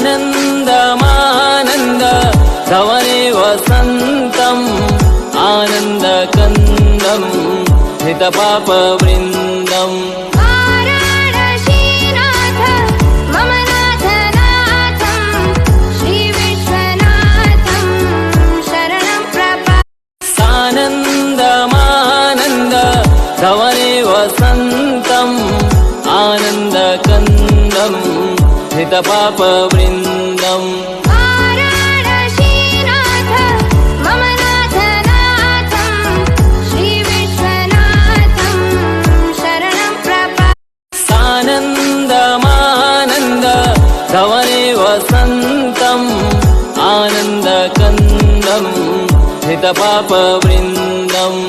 सानन्दमानन्द धवने वसन्तम् आनन्दकन्दं हितपापवृन्दम् वाराणसीनाथ मम नाथनाथं श्रीविश्वनाथं शरणं प्रपद्ये। सानन्दमानन्द धवने वसन्तम् आनन्दकन्दं हितपापवृन्दम् वाराणसीनाथ मम नाथनाथं श्रीविश्वनाथं शरणं प्रपद्ये। सानन्दमानन्द धवने वसन्तम् आनन्दकन्दं हितपापवृन्दम्